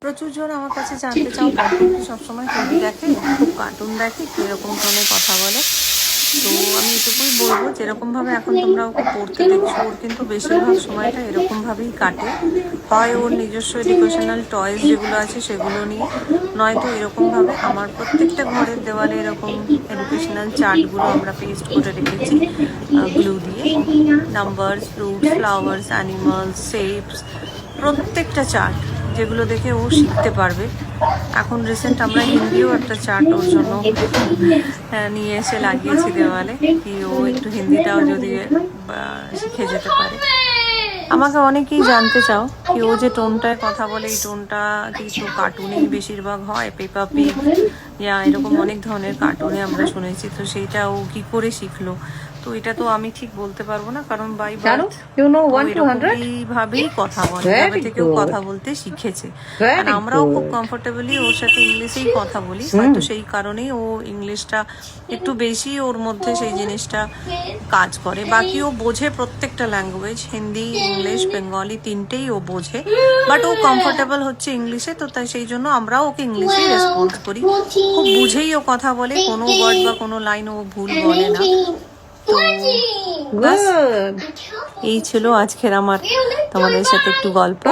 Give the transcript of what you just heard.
প্রচুর জন আমার কাছে জানতে চাও কার্টুন কি সবসময় টিভি দেখে, খুব কার্টুন দেখে, কীরকম ধরনের কথা বলে। তো আমি এটুকুই বলবো, যেরকমভাবে এখন তোমরা ওকে পড়তে দেখছো, ওর কিন্তু বেশিরভাগ সময়টা এরকমভাবেই কাটে। হয় ওর নিজস্ব এডুকেশনাল টয়েস যেগুলো আছে সেগুলো নিয়ে, নয়তো এরকমভাবে আমার প্রত্যেকটা ঘরের দেওয়ালে এরকম এডুকেশনাল চার্টগুলো আমরা পেস্ট করে রেখেছি গ্লু দিয়ে। Numbers, fruits, flowers, animals, shapes, প্রত্যেকটা চার্ট যেগুলো দেখে ও শিখতে পারবে। এখন রিসেন্ট আমরা হিন্দিও একটা চার্ট ওর জন্য নিয়ে এসে লাগিয়েছি দেওয়ালে, কি ও একটু হিন্দিটাও যদি শিখে যেতে পারে। আমাকে অনেকেই জানতে চাও কি ও যে টোনটায় কথা বলে, এই টোনটা কি তো কার্টুনেই বেশিরভাগ হয়, পেপা পিগ ইয়া এরকম অনেক ধরনের কার্টুনে আমরা শুনেছি, তো সেইটা ও কি করে শিখলো। তো এটা তো আমি ঠিক বলতে পারবো না, কারণ বাই বার্থ এইভাবেই কথা বলে, এভাবে থেকেও কথা বলতে শিখেছে। আর আমরাও খুব কমফোর্টেবলি ওর সাথে ইংলিশেই কথা বলি, হয়তো সেই কারণেই ও ইংলিশটা একটু বেশি ওর মধ্যে সেই জিনিসটা কাজ করে। বাকি ও বোঝে প্রত্যেকটা ল্যাঙ্গুয়েজ, হিন্দি, ইংলিশ, বেঙ্গলি তিনটেই ও বোঝে, বাট ও কমফোর্টেবল হচ্ছে ইংলিশে, তো তাই সেই জন্য আমরাও ওকে ইংলিশেই রেসপন্স করি। খুব বুঝেই ও কথা বলে, কোনো ওয়ার্ড বা কোনো লাইন ও ভুল বলে না। তো এই ছিল আজকের আমার তোমাদের সাথে একটু গল্প।